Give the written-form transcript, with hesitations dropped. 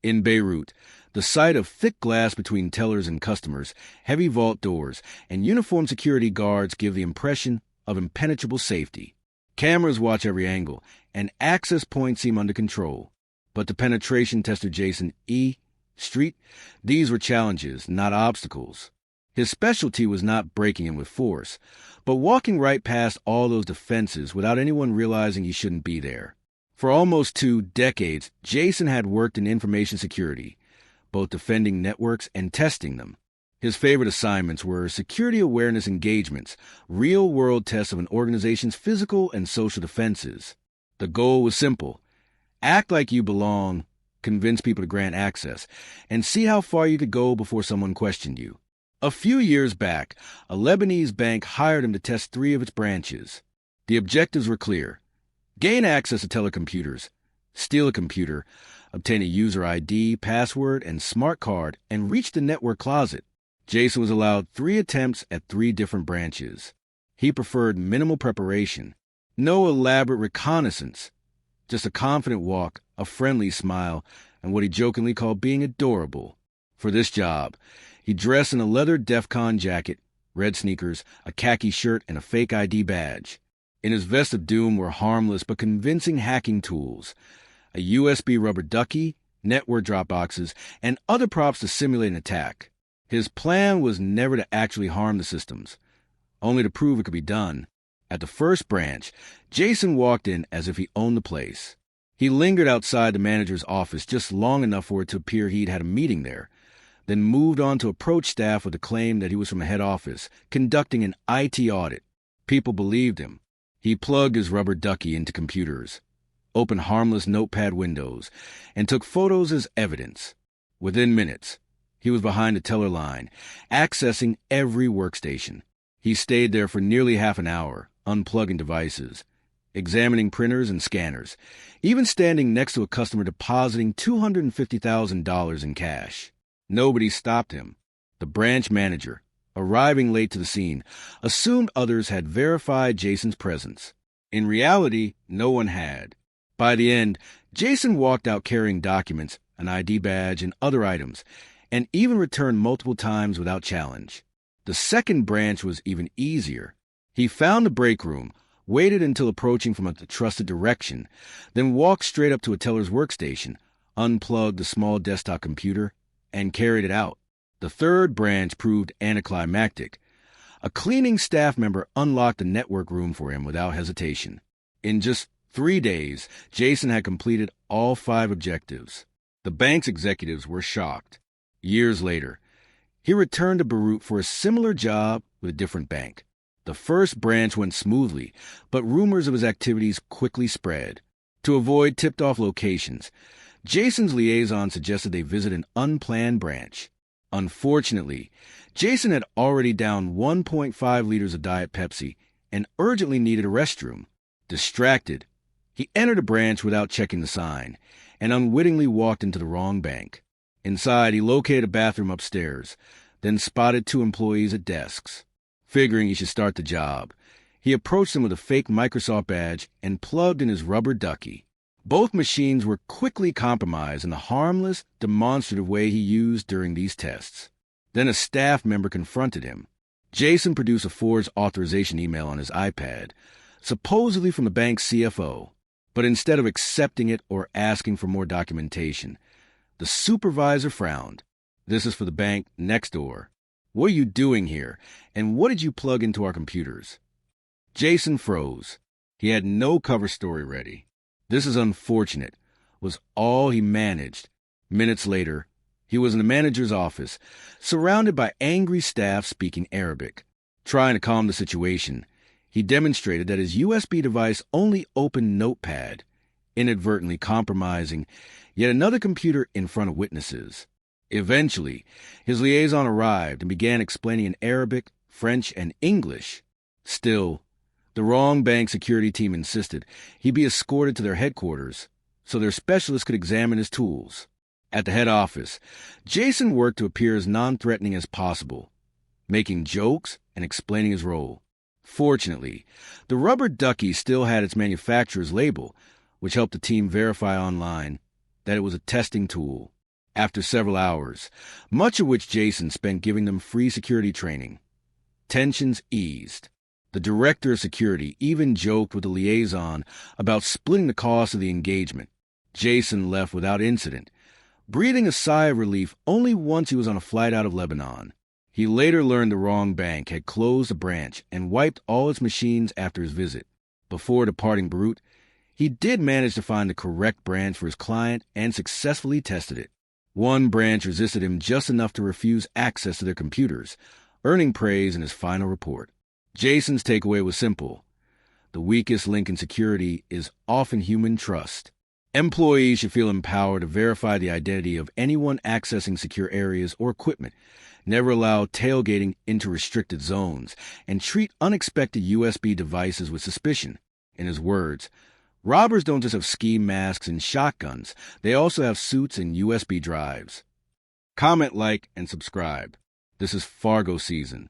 In Beirut, the sight of thick glass between tellers and customers, heavy vault doors, and uniformed security guards give the impression of impenetrable safety. Cameras watch every angle, and access points seem under control. But to penetration tester Jason E. Street, these were challenges, not obstacles. His specialty was not breaking in with force, but walking right past all those defenses without anyone realizing he shouldn't be there. For almost 2 decades, Jason had worked in information security, both defending networks and testing them. His favorite assignments were security awareness engagements, real-world tests of an organization's physical and social defenses. The goal was simple: act like you belong, convince people to grant access, and see how far you could go before someone questioned you. A few years back, a Lebanese bank hired him to test 3 of its branches. The objectives were clear: gain access to teller computers, steal a computer, obtain a user ID, password, and smart card, and reach the network closet. Jason was allowed 3 attempts at 3 different branches. He preferred minimal preparation, no elaborate reconnaissance, just a confident walk, a friendly smile, and what he jokingly called being adorable. For this job, he dressed in a leather DEF-CON jacket, red sneakers, a khaki shirt, and a fake ID badge. In his vest of doom were harmless but convincing hacking tools, a USB rubber ducky, network drop boxes, and other props to simulate an attack. His plan was never to actually harm the systems, only to prove it could be done. At the first branch, Jason walked in as if he owned the place. He lingered outside the manager's office just long enough for it to appear he'd had a meeting there, then moved on to approach staff with the claim that he was from a head office, conducting an IT audit. People believed him. He plugged his rubber ducky into computers, opened harmless notepad windows, and took photos as evidence. Within minutes, he was behind the teller line, accessing every workstation. He stayed there for nearly half an hour, unplugging devices, examining printers and scanners, even standing next to a customer depositing $250,000 in cash. Nobody stopped him. The branch manager, arriving late to the scene, assumed others had verified Jason's presence. In reality, no one had. By the end, Jason walked out carrying documents, an ID badge, and other items, and even returned multiple times without challenge. The second branch was even easier. He found the break room, waited until approaching from a trusted direction, then walked straight up to a teller's workstation, unplugged the small desktop computer, and carried it out. The third branch proved anticlimactic. A cleaning staff member unlocked the network room for him without hesitation. In just 3 days, Jason had completed all 5 objectives. The bank's executives were shocked. Years later, he returned to Beirut for a similar job with a different bank. The first branch went smoothly, but rumors of his activities quickly spread. To avoid tipped-off locations, Jason's liaison suggested they visit an unplanned branch. Unfortunately, Jason had already downed 1.5 liters of Diet Pepsi and urgently needed a restroom. Distracted, he entered a branch without checking the sign and unwittingly walked into the wrong bank. Inside, he located a bathroom upstairs, then spotted 2 employees at desks. Figuring he should start the job, he approached them with a fake Microsoft badge and plugged in his rubber ducky. Both machines were quickly compromised in the harmless, demonstrative way he used during these tests. Then a staff member confronted him. Jason produced a forged authorization email on his iPad, supposedly from the bank's CFO. But instead of accepting it or asking for more documentation, the supervisor frowned. "This is for the bank next door. What are you doing here, and what did you plug into our computers?" Jason froze. He had no cover story ready. "This is unfortunate," was all he managed. Minutes later, he was in the manager's office, surrounded by angry staff speaking Arabic. Trying to calm the situation, he demonstrated that his USB device only opened Notepad, inadvertently compromising yet another computer in front of witnesses. Eventually, his liaison arrived and began explaining in Arabic, French, and English. Still, the wrong bank security team insisted he be escorted to their headquarters so their specialists could examine his tools. At the head office, Jason worked to appear as non-threatening as possible, making jokes and explaining his role. Fortunately, the rubber ducky still had its manufacturer's label, which helped the team verify online that it was a testing tool. after several hours, much of which Jason spent giving them free security training. Tensions eased. The director of security even joked with the liaison about splitting the cost of the engagement. Jason left without incident, breathing a sigh of relief only once he was on a flight out of Lebanon. He later learned the wrong bank had closed a branch and wiped all its machines after his visit. Before departing Beirut, he did manage to find the correct branch for his client and successfully tested it. One branch resisted him just enough to refuse access to their computers, earning praise in his final report. Jason's takeaway was simple. The weakest link in security is often human trust. Employees should feel empowered to verify the identity of anyone accessing secure areas or equipment, never allow tailgating into restricted zones, and treat unexpected USB devices with suspicion. In his words, robbers don't just have ski masks and shotguns, they also have suits and USB drives. Comment, like, and subscribe. This is Fargo season.